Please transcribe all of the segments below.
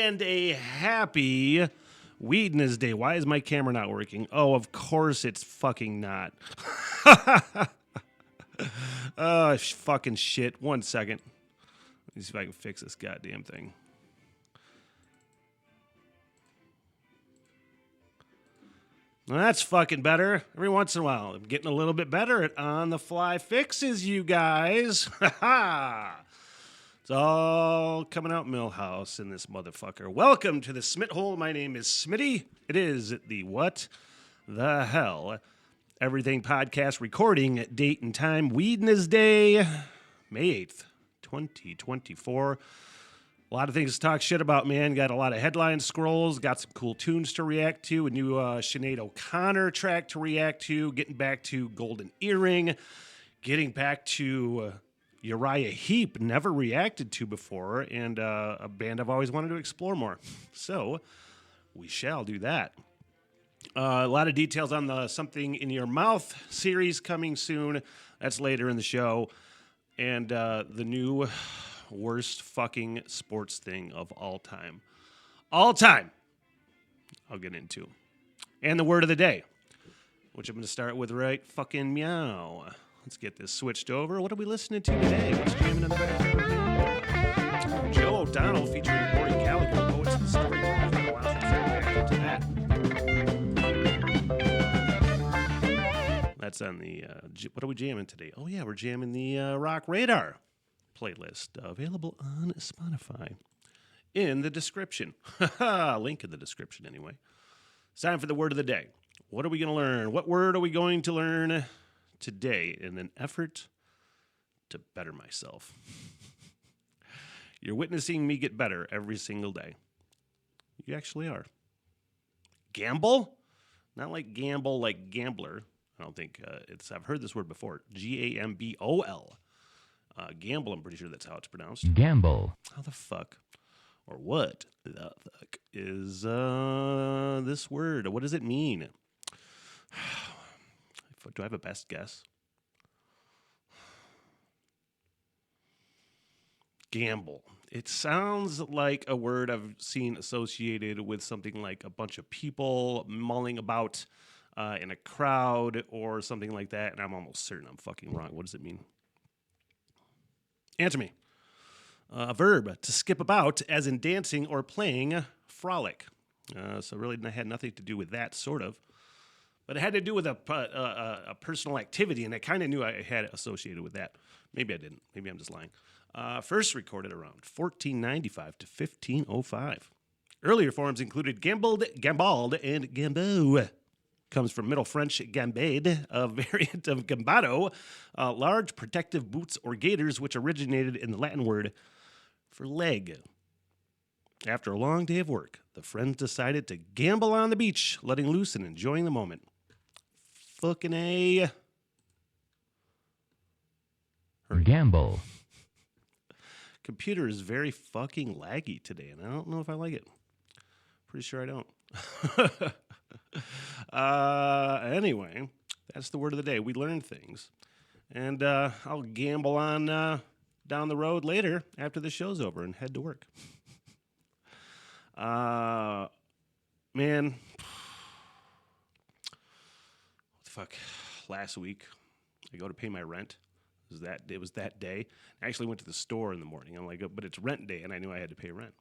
and a happy Wednesday. Why is my camera not working? Oh, of course it's fucking not. Oh, fucking shit. 1 second. Let me see if I can fix this goddamn thing. Well, that's fucking better. Every once in a while, I'm getting a little bit better at on-the-fly fixes, you guys. It's all coming out Millhouse in this motherfucker. Welcome to the Smit Hole. My name is Smitty. It is the What the Hell Everything Podcast recording date and time. Wednesday, May 8th, 2024. A lot of things to talk shit about, man. Got a lot of headline scrolls. Got some cool tunes to react to. A new Sinead O'Connor track to react to. Getting back to Golden Earring. Getting back to Uriah Heep, never reacted to before. And a band I've always wanted to explore more. So we shall do that. A lot of details on the Something in Your Mouth series coming soon. That's later in the show. And the new worst fucking sports thing of all time. All time. I'll get into. And the word of the day, which I'm going to start with right fucking meow. Let's get this switched over. What are we listening to today? What's jamming in the background? Joe O'Donnell featuring Rory Gallagher, Poets of the Story. That's on the, what are we jamming today? Oh yeah, we're jamming the Rock Radar playlist, available on Spotify. In the description. Link in the description anyway. It's time for the word of the day. What are we going to learn? What word are we going to learn today in an effort to better myself? You're witnessing me get better every single day. You actually are. Gambol? Not like gamble, like gambler. I don't think I've heard this word before. Gambol. Gambol, I'm pretty sure that's how it's pronounced. Gambol. How the fuck, or what the fuck is this word? What does it mean? Do I have a best guess? Gamble. It sounds like a word I've seen associated with something like a bunch of people mulling about in a crowd or something like that, and I'm almost certain I'm fucking wrong. What does it mean? Answer me. A verb, to skip about, as in dancing or playing frolic. So really it had nothing to do with that, sort of. But it had to do with a personal activity, and I kind of knew I had it associated with that. Maybe I didn't. Maybe I'm just lying. First recorded around 1495 to 1505. Earlier forms included gambald, and gambo. Comes from Middle French gambade, a variant of gambado, large protective boots or gaiters, which originated in the Latin word for leg. After a long day of work, the friends decided to gamble on the beach, letting loose and enjoying the moment. Fucking A. Gambol. Computer is very fucking laggy today, and I don't know if I like it. Pretty sure I don't. Anyway, that's the word of the day. We learn things. And I'll gamble on down the road later after the show's over and head to work. Man. What the fuck? Last week, I go to pay my rent. It was that day. I actually went to the store in the morning. I'm like, but it's rent day, and I knew I had to pay rent.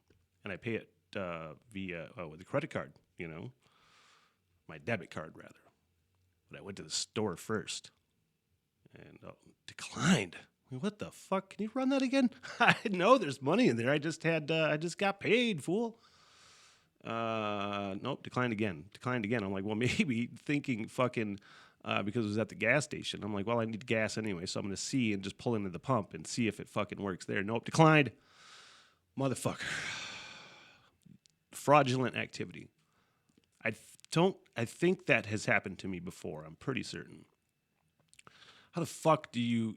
And I pay it with a credit card, you know. My debit card, rather. But I went to the store first. And declined. I mean, what the fuck? Can you run that again? I know there's money in there. I just got paid, fool. Nope, declined again. I'm like, well, maybe thinking fucking, because it was at the gas station. I'm like, well, I need gas anyway, so I'm going to see and just pull into the pump and see if it fucking works there. Nope, declined. Motherfucker. Fraudulent activity. I think that has happened to me before. I'm pretty certain. How the fuck do you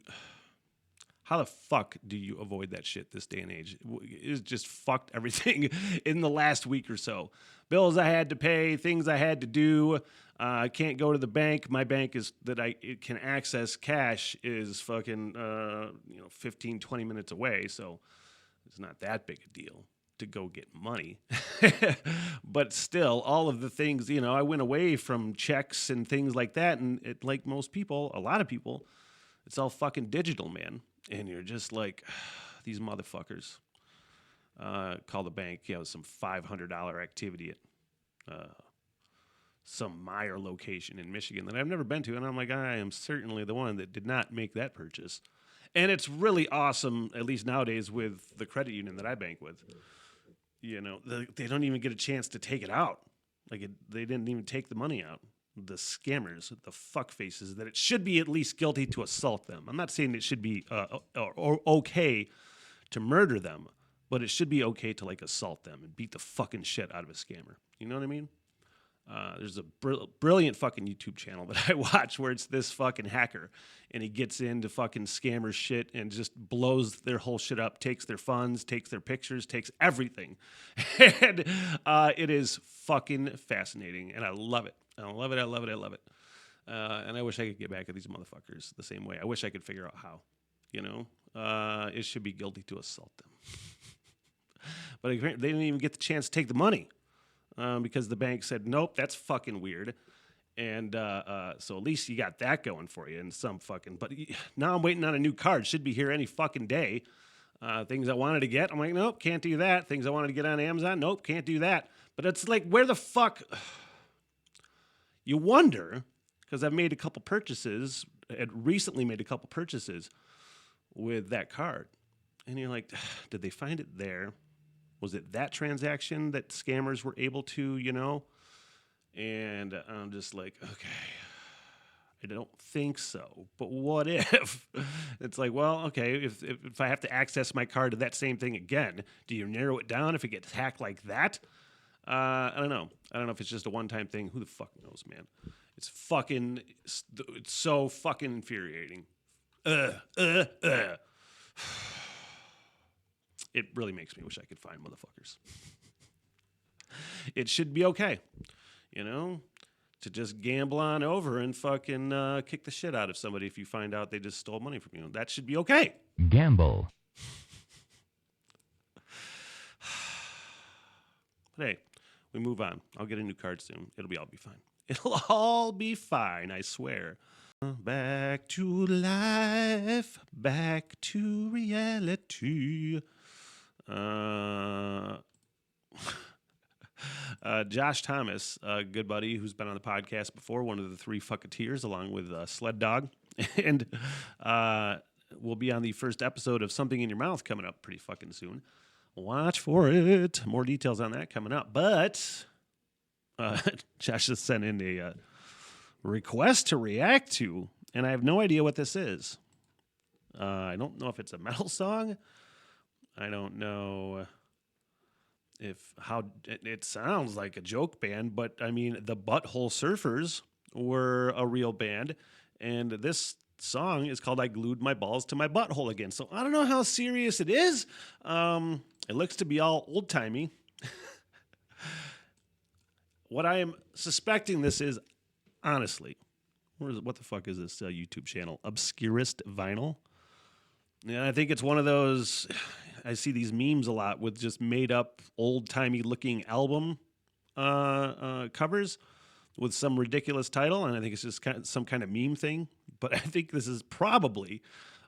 avoid that shit this day and age? It's just fucked everything in the last week or so. Bills I had to pay, things I had to do. I can't go to the bank. My bank it can access cash is fucking 15, 20 minutes away, so it's not that big a deal. to go get money. But still, all of the things, I went away from checks and things like that. And it, like most people, a lot of people, it's all fucking digital, man. And you're just like, these motherfuckers. Call the bank, some $500 activity at some Meyer location in Michigan that I've never been to. And I'm like, I am certainly the one that did not make that purchase. And it's really awesome, at least nowadays, with the credit union that I bank with. They don't even get a chance to take it out. They didn't even take the money out. The scammers, the fuck faces, that it should be at least guilty to assault them. I'm not saying it should be or okay to murder them, but it should be okay to assault them and beat the fucking shit out of a scammer. You know what I mean? There's a brilliant fucking YouTube channel that I watch where it's this fucking hacker, and he gets into fucking scammers shit and just blows their whole shit up, takes their funds, takes their pictures, takes everything. And it is fucking fascinating, and I love it. I love it. I love it. I love it. And I wish I could get back at these motherfuckers the same way. I wish I could figure out how. It should be guilty to assault them. But they didn't even get the chance to take the money. Because the bank said, nope, that's fucking weird. And so at least you got that going for you in some fucking... But now I'm waiting on a new card. Should be here any fucking day. Things I wanted to get, I'm like, nope, can't do that. Things I wanted to get on Amazon, nope, can't do that. But it's like, where the fuck... You wonder, because I've made a couple purchases, had recently made a couple purchases with that card. And you're like, did they find it there? Was it that transaction that scammers were able to, And I'm just like, okay, I don't think so. But what if? It's like, well, okay, if I have to access my card to that same thing again, do you narrow it down if it gets hacked like that? I don't know. I don't know if it's just a one-time thing. Who the fuck knows, man? It's so fucking infuriating. It really makes me wish I could find motherfuckers. It should be okay, to just gamble on over and fucking kick the shit out of somebody if you find out they just stole money from you. That should be okay. Gambol. But hey, we move on. I'll get a new card soon. It'll all be fine. It'll all be fine, I swear. Back to life, back to reality. Josh Thomas, a good buddy who's been on the podcast before, one of the three fucketeers, along with Sled Dog, and will be on the first episode of Something in Your Mouth coming up pretty fucking soon. Watch for it. More details on that coming up. But Josh just sent in a request to react to, and I have no idea what this is. I don't know if it's a metal song. I don't know how it sounds like a joke band, but I mean, the Butthole Surfers were a real band, and this song is called I Glued My Balls to My Butthole Again. So I don't know how serious it is. It looks to be all old-timey. What I am suspecting this is, honestly, what the fuck is this YouTube channel? Obscurist Vinyl? Yeah, I think it's one of those, I see these memes a lot with just made-up, old-timey looking album covers with some ridiculous title, and I think it's just some kind of meme thing. But I think this is probably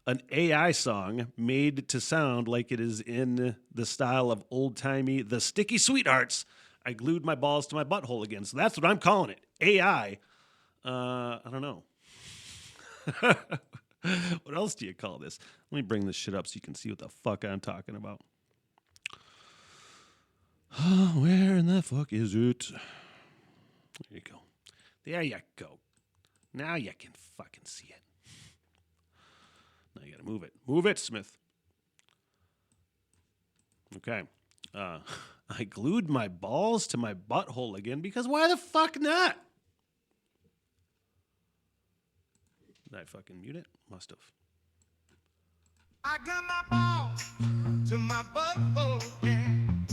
an AI song made to sound like it is in the style of old-timey The Sticky Sweethearts. I glued my balls to my butthole again. So that's what I'm calling it. AI. I don't know. What else do you call this? Let me bring this shit up so you can see what the fuck I'm talking about. Where in the fuck is it? There you go. There you go. Now you can fucking see it. Now you gotta move it. Move it, Smith. Okay. I glued my balls to my butthole again because why the fuck not? Did I fucking mute it? Must have. I got my balls to my butthole again.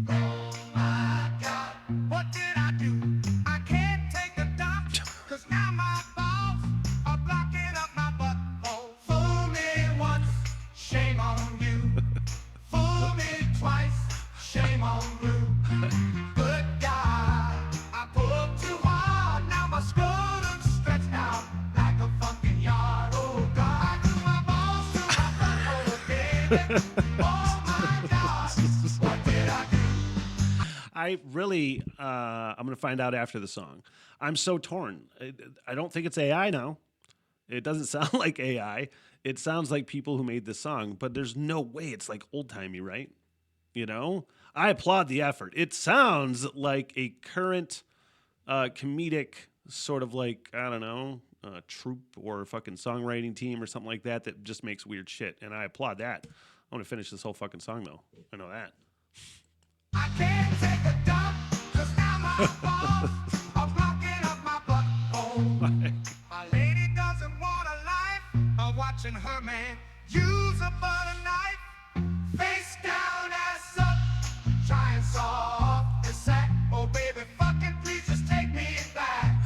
Oh my God, what did I do? I can't take the dump, cause now my balls are blocking up my butthole. Fool me once, shame on you. Fool me twice, shame I really, I'm going to find out after the song. I'm so torn. I don't think it's AI now. It doesn't sound like AI. It sounds like people who made this song, but there's no way it's like old timey, right? You know, I applaud the effort. It sounds like a current comedic sort of like, I don't know, troupe or fucking songwriting team or something like that that just makes weird shit. And I applaud that. I want to finish this whole fucking song though. I know that. I can't take a dump, 'cause now my balls are blocking up my butthole. My lady doesn't want a life of watching her man use a butter knife, face down, ass up, trying soft and sack. Oh baby, fucking please just take me back.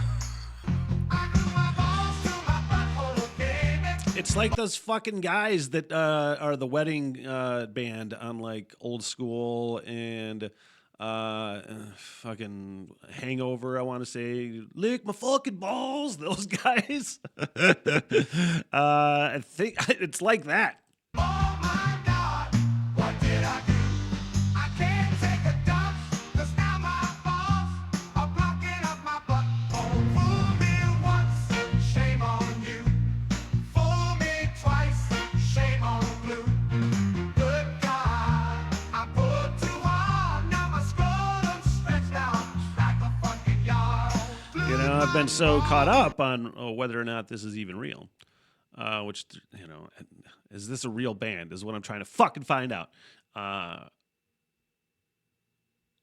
I grew my balls to my butthole, baby. It's like those fucking guys that are the wedding band on like Old School and fucking Hangover. I want to say, lick my fucking balls. Those guys. I think it's like that. Oh my God, what did I do? I can't take a dump, 'cause now my balls are blocking up my butthole. Fool me once, shame on you. Fool me twice, shame on blue. Good God, I pulled too hard, now my scrotum's stretched out like a fucking yard. You know, I've been so caught up on whether or not this is even real. Which, you know, is this a real band is what I'm trying to fucking find out. I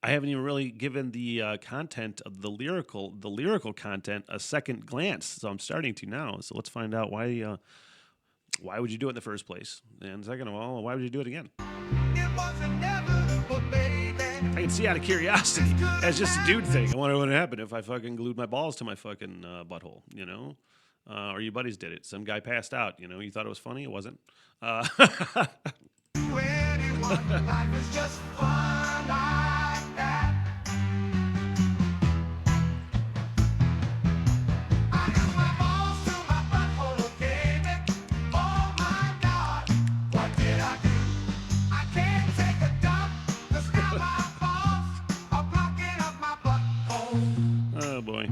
haven't even really given the content of the lyrical content a second glance. So I'm starting to now. So let's find out why would you do it in the first place? And second of all, why would you do it again? It was inevitable, baby. I can see out of curiosity. As just a dude thing. I wonder what would happen if I fucking glued my balls to my fucking butthole, you know? Or your buddies did it. Some guy passed out, you know? You thought it was funny? It wasn't. To anyone, life is just fun like that. I got my balls to my butthole, baby. Oh my God, what did I do? I can't take a dump, 'cause now my balls are blocking up my butthole. Oh, boy.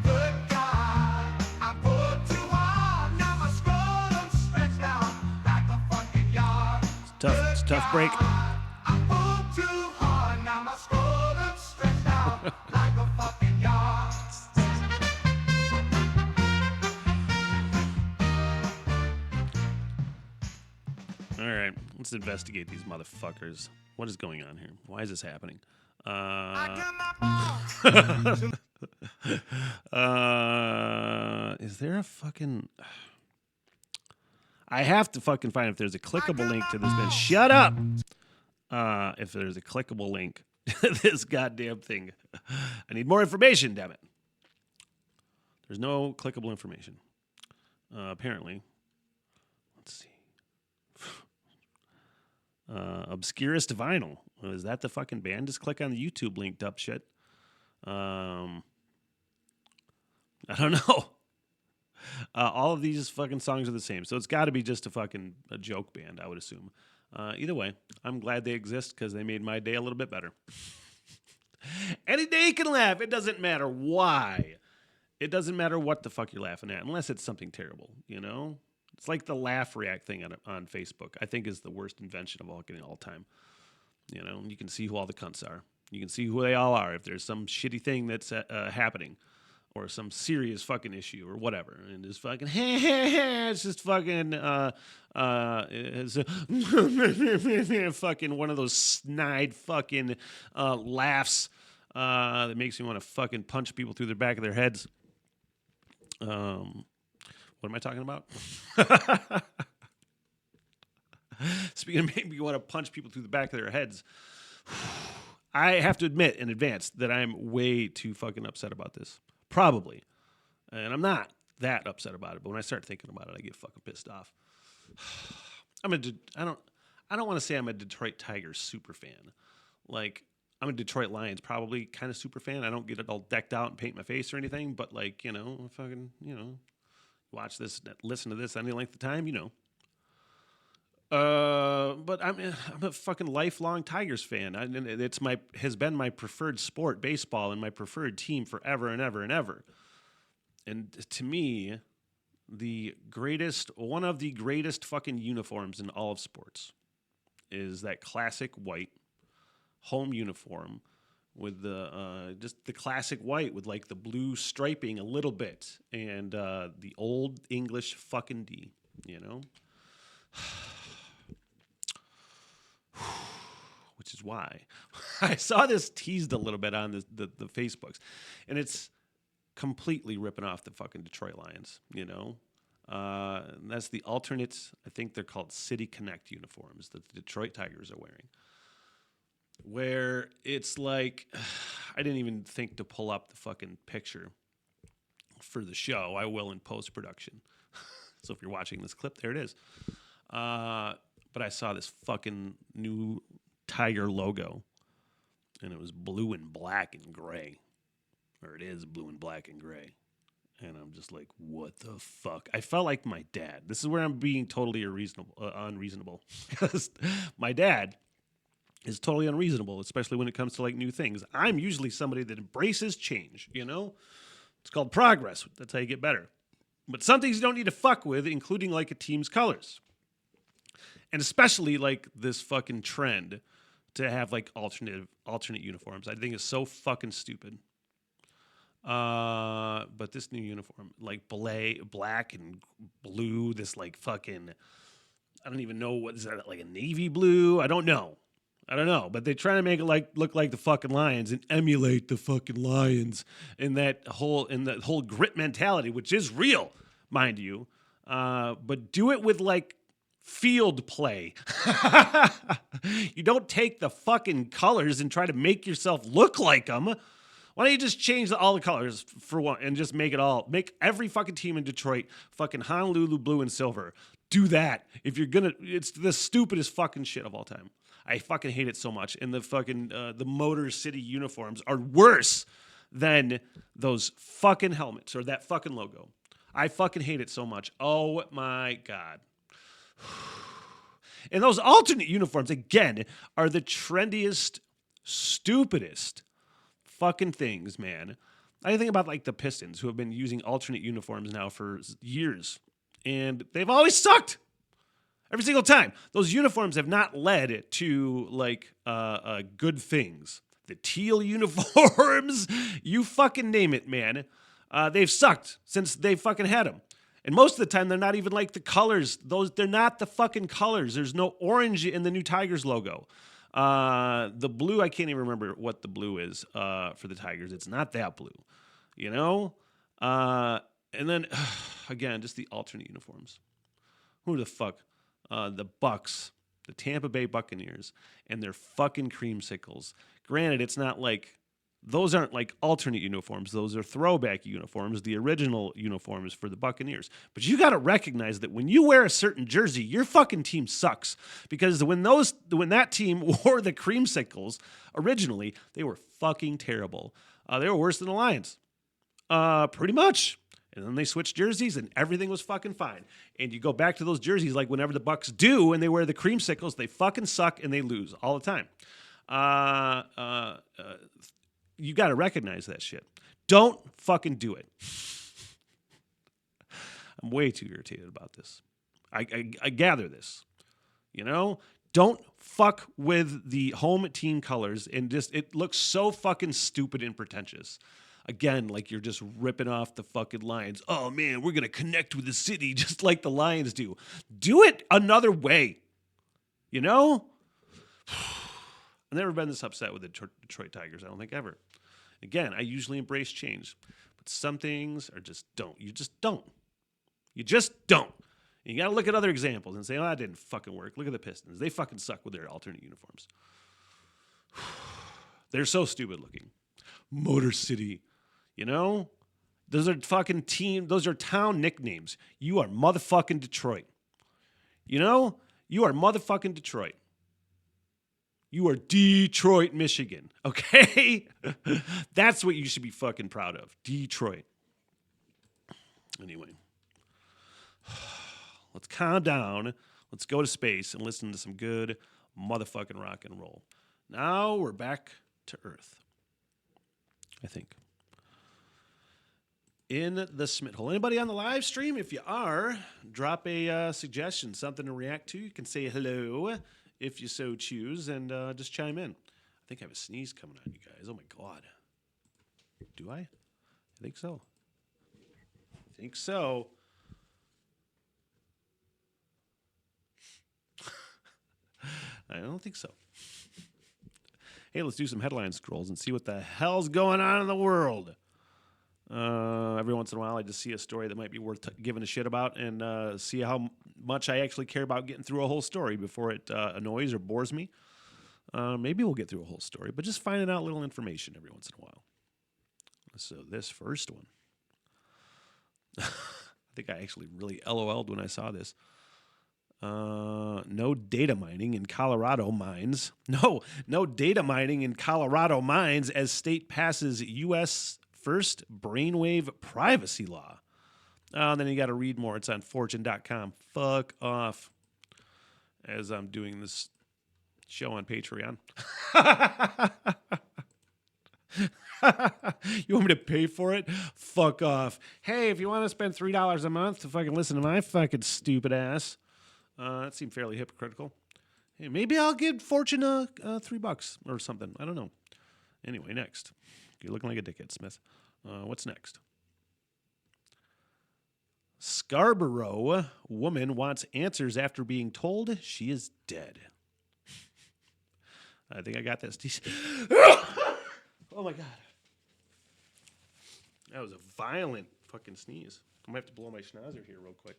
Good God, I pulled too hard, now my scrotum's stretched out like a fucking yard. It's a tough break. I pulled too hard, now my scrotum's stretched out like a fucking yard. All right, let's investigate these motherfuckers. What is going on here? Why is this happening? I got my balls. Is there a fucking... I have to fucking find if there's a clickable link to this band. Shut up! If there's a clickable link to this goddamn thing. I need more information, damn it. There's no clickable information. Apparently. Let's see. Obscurest Vinyl. Is that the fucking band? Just click on the YouTube linked up shit. I don't know. All of these fucking songs are the same, so it's got to be just a joke band, I would assume. Either way, I'm glad they exist because they made my day a little bit better. Any day you can laugh. It doesn't matter why. It doesn't matter what the fuck you're laughing at, unless it's something terrible, you know? It's like the laugh react thing on Facebook, I think is the worst invention of all time. You know, you can see who all the cunts are. You can see who they all are if there's some shitty thing that's happening or some serious fucking issue or whatever. And it's fucking, it's just fucking, it's fucking one of those snide fucking laughs that makes me want to fucking punch people through the back of their heads. What am I talking about? Speaking of making me want to punch people through the back of their heads, I have to admit in advance that I'm way too fucking upset about this. Probably. And I'm not that upset about it, but when I start thinking about it, I get fucking pissed off. I don't want to say I'm a Detroit Tigers super fan. Like, I'm a Detroit Lions probably kind of super fan. I don't get it all decked out and paint my face or anything, but like, you know, fucking, you know, watch this, listen to this any length of time, you know. But I'm a fucking lifelong Tigers fan. And it's has been my preferred sport, baseball, and my preferred team forever and ever and ever. And to me, one of the greatest fucking uniforms in all of sports is that classic white home uniform with just the classic white with like the blue striping a little bit and the old English fucking D, you know? Which is why I saw this teased a little bit on the Facebooks, and it's completely ripping off the fucking Detroit Lions, you know? That's the alternate, I think they're called City Connect uniforms that the Detroit Tigers are wearing. Where it's like, I didn't even think to pull up the fucking picture for the show. I will in post-production. So if you're watching this clip, there it is. But I saw this fucking new Tiger logo, and it was blue and black and gray. Or it is blue and black and gray. And I'm just like, what the fuck? I felt like my dad. This is where I'm being totally unreasonable. Because my dad is totally unreasonable, especially when it comes to like new things. I'm usually somebody that embraces change, you know? It's called progress. That's how you get better. But some things you don't need to fuck with, including like a team's colors. And especially like this fucking trend to have like alternate uniforms. I think it's so fucking stupid. But this new uniform, like black and blue, this like fucking, I don't even know what is that, like a navy blue? I don't know, but they're trying to make it look like the fucking Lions and emulate the fucking Lions in that whole grit mentality, which is real, mind you. But do it with like field play. You don't take the fucking colors and try to make yourself look like them. Why don't you just change all the colors for one and just make every fucking team in Detroit fucking Honolulu blue and silver. Do that. If you're gonna, it's the stupidest fucking shit of all time. I fucking hate it so much. And the fucking, the Motor City uniforms are worse than those fucking helmets or that fucking logo. I fucking hate it so much. Oh my God. And those alternate uniforms, again, are the trendiest, stupidest fucking things, man. I think about like the Pistons, who have been using alternate uniforms now for years, and they've always sucked every single time. Those uniforms have not led to like good things. The teal uniforms, you fucking name it, man. They've sucked since they fucking had them. And most of the time, they're not even like the colors. They're not the fucking colors. There's no orange in the new Tigers logo. The blue, I can't even remember what the blue is for the Tigers. It's not that blue, you know? And then, again, just the alternate uniforms. Who the fuck? The Bucks, the Tampa Bay Buccaneers, and their fucking creamsicles. Granted, it's not like, those aren't like alternate uniforms. Those are throwback uniforms, the original uniforms for the Buccaneers. But you got to recognize that when you wear a certain jersey, your fucking team sucks. Because when that team wore the creamsicles originally, they were fucking terrible. They were worse than the Lions. Pretty much. And then they switched jerseys and everything was fucking fine. And you go back to those jerseys like whenever the Bucks do and they wear the creamsicles, they fucking suck and they lose all the time. You got to recognize that shit. Don't fucking do it. I'm way too irritated about this. I gather this. You know? Don't fuck with the home team colors and just, it looks so fucking stupid and pretentious. Again, like you're just ripping off the fucking Lions. Oh man, we're going to connect with the city just like the Lions do. Do it another way. You know? I've never been this upset with the Detroit Tigers. I don't think ever. Again, I usually embrace change, but some things are just don't. You just don't. You just don't. And you got to look at other examples and say, oh, that didn't fucking work. Look at the Pistons. They fucking suck with their alternate uniforms. They're so stupid looking. Motor City, you know? Those are fucking those are town nicknames. You are motherfucking Detroit. You know? You are motherfucking Detroit. You are Detroit, Michigan, okay? That's what you should be fucking proud of. Detroit. Anyway. Let's calm down. Let's go to space and listen to some good motherfucking rock and roll. Now we're back to Earth, I think. In the Smith hole. Anybody on the live stream? If you are, drop a suggestion, something to react to. You can say hello if you so choose, and just chime in. I think I have a sneeze coming on, you guys. Oh my God. Do I? I think so. I think so. I don't think so. Hey, let's do some headline scrolls and see what the hell's going on in the world. Every once in a while, I just see a story that might be worth giving a shit about and see how much I actually care about getting through a whole story before it annoys or bores me. Maybe we'll get through a whole story, but just finding out little information every once in a while. So this first one, I think I actually really LOL'd when I saw this. No data mining in Colorado mines. No data mining in Colorado mines as state passes U.S. first brainwave privacy law. Then you got to read more. It's on fortune.com. Fuck off. As I'm doing this show on Patreon. You want me to pay for it? Fuck off. Hey, if you want to spend $3 a month to fucking listen to my fucking stupid ass, that seemed fairly hypocritical. Hey, maybe I'll give Fortune $3 or something. I don't know. Anyway, next. You're looking like a dickhead, Smith. What's next? Scarborough woman wants answers after being told she is dead. I think I got this. Oh my God. That was a violent fucking sneeze. I'm going to have to blow my schnauzer here real quick.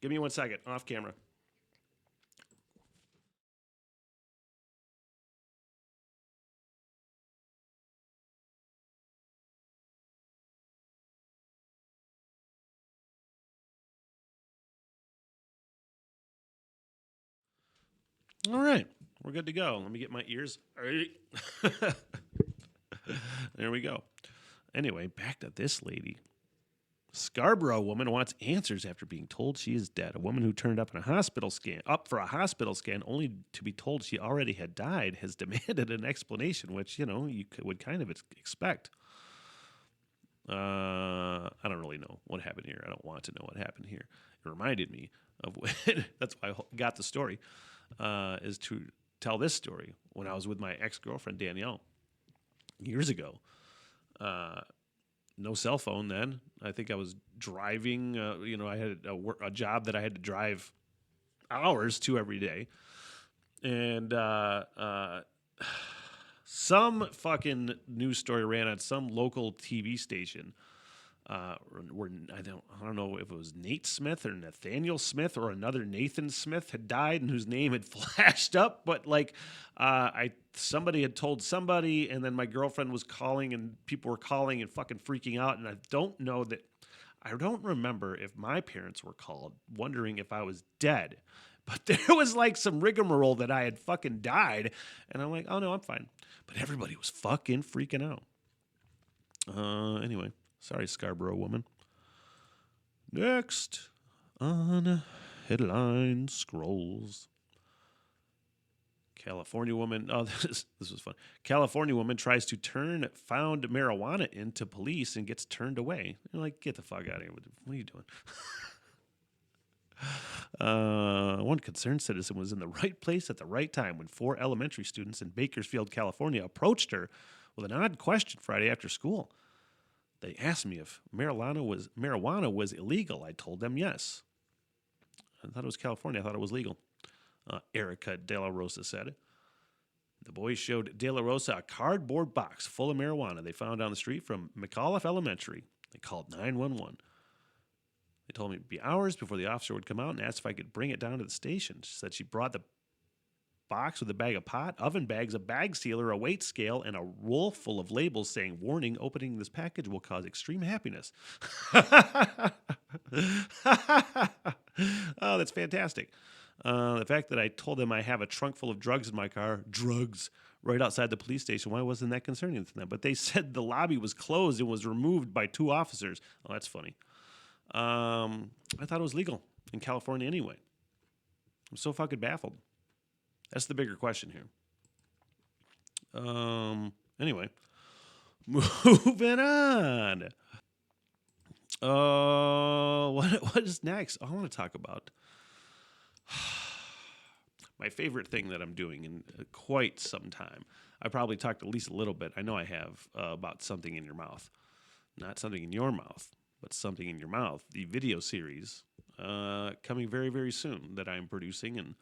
Give me 1 second. Off camera. All right. We're good to go. Let me get my ears. There we go. Anyway, back to this lady. Scarborough woman wants answers after being told she is dead. A woman who turned up for a hospital scan only to be told she already had died has demanded an explanation, which, you know, would kind of expect. I don't really know what happened here. I don't want to know what happened here. It reminded me of when, that's why I got the story, is to tell this story when I was with my ex-girlfriend, Danielle, years ago. No cell phone then. I think I was driving. I had a job that I had to drive hours to every day. And some fucking news story ran on some local TV station where I don't know if it was Nate Smith or Nathaniel Smith or another Nathan Smith had died and whose name had flashed up, but like somebody had told somebody, and then my girlfriend was calling and people were calling and fucking freaking out, and I don't remember if my parents were called wondering if I was dead, but there was like some rigmarole that I had fucking died, and I'm like, oh no, I'm fine, but everybody was fucking freaking out. Anyway. Sorry, Scarborough woman. Next on headline scrolls. California woman. Oh, this was fun. California woman tries to turn found marijuana into police and gets turned away. You're like, get the fuck out of here. What are you doing? One concerned citizen was in the right place at the right time when 4 elementary students in Bakersfield, California, approached her with an odd question Friday after school. They asked me if marijuana was illegal. I told them yes. I thought it was California. I thought it was legal. Erica De La Rosa said. The boys showed De La Rosa a cardboard box full of marijuana they found down the street from McAuliffe Elementary. They called 911. They told me it would be hours before the officer would come out and asked if I could bring it down to the station. She said she brought the box with a bag of pot, oven bags, a bag sealer, a weight scale, and a roll full of labels saying, warning, opening this package will cause extreme happiness. Oh, that's fantastic. The fact that I told them I have a trunk full of drugs in my car, right outside the police station, why wasn't that concerning to them? But they said the lobby was closed and was removed by 2 officers. Oh, that's funny. I thought it was legal in California anyway. I'm so fucking baffled. That's the bigger question here. Anyway, moving on. What is next? I want to talk about my favorite thing that I'm doing in quite some time. I probably talked at least a little bit. I know I have about something in your mouth, not something in your mouth, but something in your mouth. The video series coming very, very soon that I'm producing and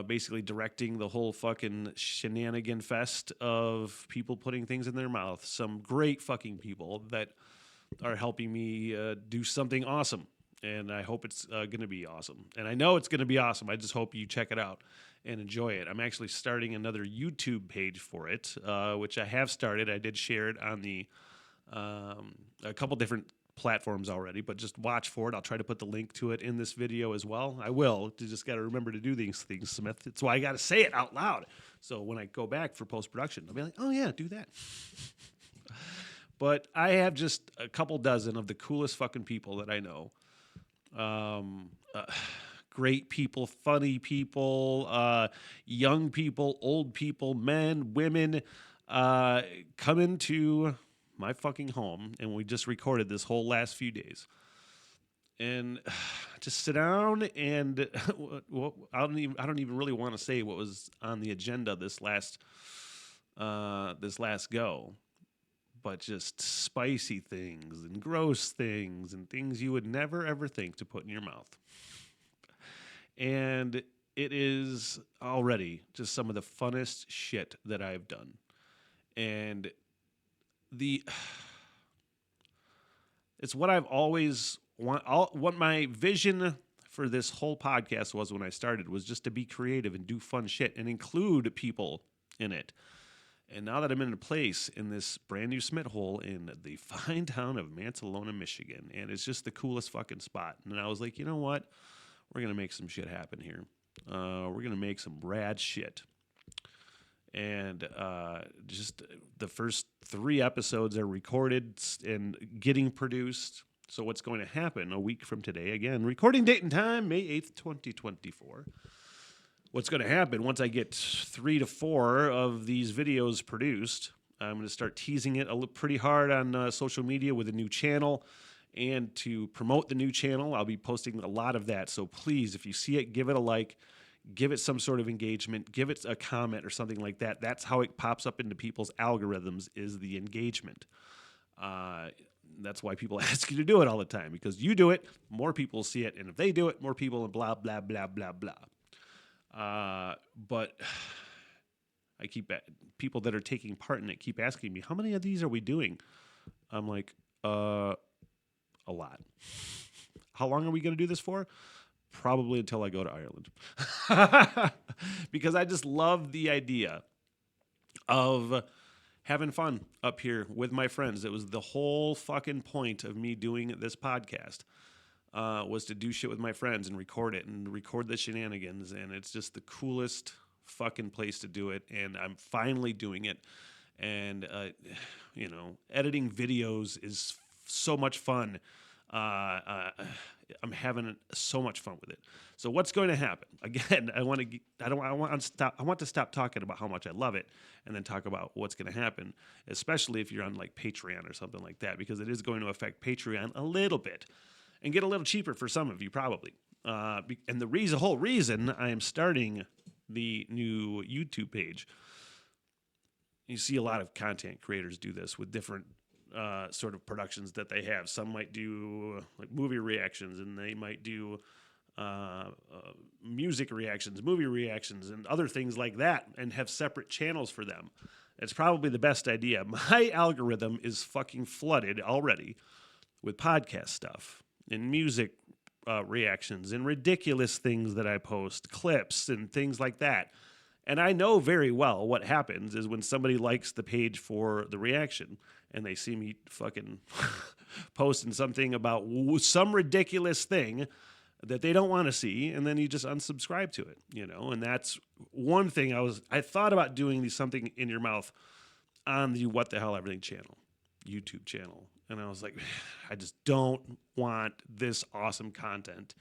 basically directing the whole fucking shenanigan fest of people putting things in their mouth. Some great fucking people that are helping me do something awesome. And I hope it's going to be awesome. And I know it's going to be awesome. I just hope you check it out and enjoy it. I'm actually starting another YouTube page for it, which I have started. I did share it on the a couple different platforms already, but just watch for it. I'll try to put the link to it in this video as well. I will. You just got to remember to do these things, Smith. It's why I got to say it out loud. So when I go back for post-production, I'll be like, oh, yeah, do that. But I have just a couple dozen of the coolest fucking people that I know. Great people, funny people, young people, old people, men, women, come into my fucking home, and we just recorded this whole last few days. And just sit down and I don't even really want to say what was on the agenda this last go. But just spicy things and gross things and things you would never, ever think to put in your mouth. And it is already just some of the funnest shit that I've done. And it's what I've always what my vision for this whole podcast was when I started was just to be creative and do fun shit and include people in it. And now that I'm in a place in this brand new Smith hole in the fine town of Mansalona, Michigan, and it's just the coolest fucking spot. And I was like, you know what? We're going to make some shit happen here. We're going to make some rad shit. And just the first 3 episodes are recorded and getting produced. So what's going to happen a week from today, again, recording date and time, May 8th, 2024. What's going to happen once I get 3 to 4 of these videos produced, I'm going to start teasing it pretty hard on social media with a new channel. And to promote the new channel, I'll be posting a lot of that. So please, if you see it, give it a like, give it some sort of engagement, give it a comment or something like that. That's how it pops up into people's algorithms, is the engagement. That's why people ask you to do it all the time, because you do it, more people see it. And if they do it, more people, and blah, blah, blah, blah, blah. But I keep people that are taking part in it keep asking me, how many of these are we doing? I'm like, a lot. How long are we going to do this for? Probably until I go to Ireland. Because I just love the idea of having fun up here with my friends. It was the whole fucking point of me doing this podcast. Was to do shit with my friends and record it and record the shenanigans. And it's just the coolest fucking place to do it. And I'm finally doing it. And, editing videos is so much fun. I'm having so much fun with it. So what's going to happen? Again, I want to stop talking about how much I love it and then talk about what's going to happen, especially if you're on like Patreon or something like that, because it is going to affect Patreon a little bit. And get a little cheaper for some of you, probably. And the whole reason I am starting the new YouTube page, you see a lot of content creators do this with different sort of productions that they have. Some might do like movie reactions, and they might do music reactions, movie reactions, and other things like that, and have separate channels for them. It's probably the best idea. My algorithm is fucking flooded already with podcast stuff and music reactions and ridiculous things that I post, clips and things like that. And I know very well what happens is when somebody likes the page for the reaction and they see me fucking posting something about some ridiculous thing that they don't want to see, and then you just unsubscribe to it, And that's one thing I thought about doing something in your mouth on the What the Hell Everything channel, YouTube channel. And I was like, I just don't want this awesome content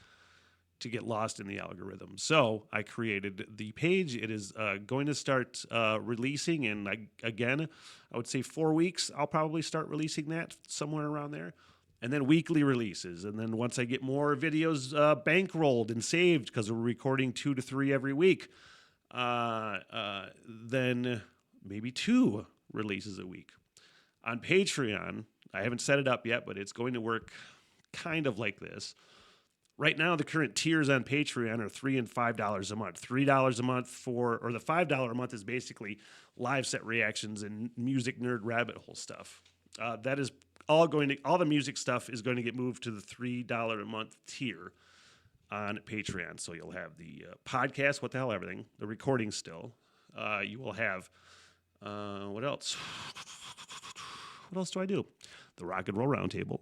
to get lost in the algorithm. So I created the page. It is going to start releasing in, again, I would say 4 weeks. I'll probably start releasing that somewhere around there. And then weekly releases. And then once I get more videos bankrolled and saved, because we're recording 2 to 3 every week, then maybe 2 releases a week. On Patreon, I haven't set it up yet, but it's going to work kind of like this. Right now, the current tiers on Patreon are $3 and $5 a month. $3 a month or the $5 a month is basically live set reactions and music nerd rabbit hole stuff. That is all the music stuff is going to get moved to the $3 a month tier on Patreon. So you'll have the podcast, what the hell, everything, the recording still. You will have, what else? What else do I do? The Rock and Roll Roundtable.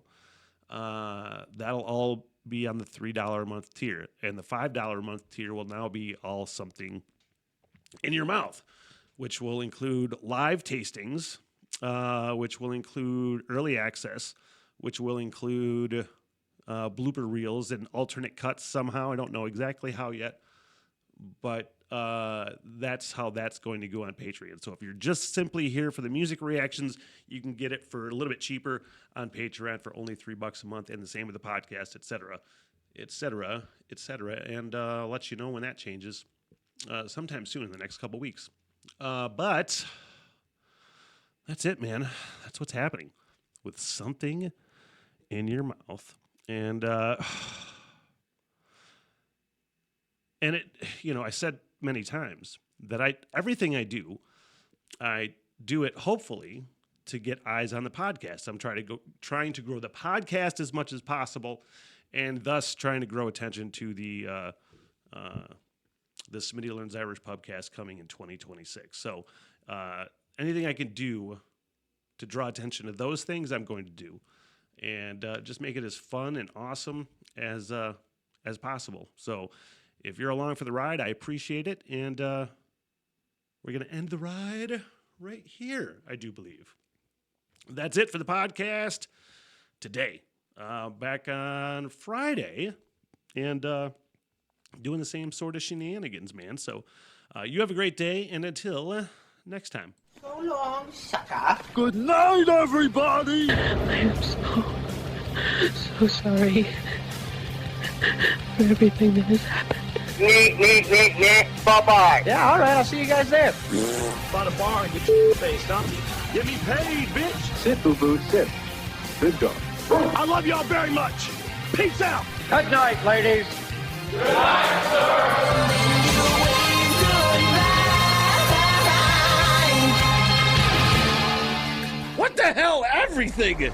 That'll all be on the $3 a month tier. And the $5 a month tier will now be all something in your mouth, which will include live tastings, which will include early access, which will include blooper reels and alternate cuts somehow. I don't know exactly how yet, but that's how that's going to go on Patreon. So if you're just simply here for the music reactions, you can get it for a little bit cheaper on Patreon for only $3 a month, and the same with the podcast, et cetera, and I'll let you know when that changes sometime soon in the next couple weeks. But that's it, man. That's what's happening with something in your mouth. And it, I said many times that everything I do it hopefully to get eyes on the podcast. I'm trying to grow the podcast as much as possible, and thus trying to grow attention to the Smitty Learns Irish podcast coming in 2026. So anything I can do to draw attention to those things, I'm going to do, and just make it as fun and awesome as possible. So if you're along for the ride, I appreciate it, and we're going to end the ride right here, I do believe. That's it for the podcast today. Back on Friday, and doing the same sort of shenanigans, man. So you have a great day, and until next time. So long, sucker. Good night, everybody! I am so sorry for everything that has happened. Bye-bye. Yeah, all right, I'll see you guys there. By the bar and get your face, huh? Get me paid, bitch! Sit, boo-boo, sit. Good dog. I love y'all very much. Peace out. Good night, ladies. Good night, sir. What the hell? Everything!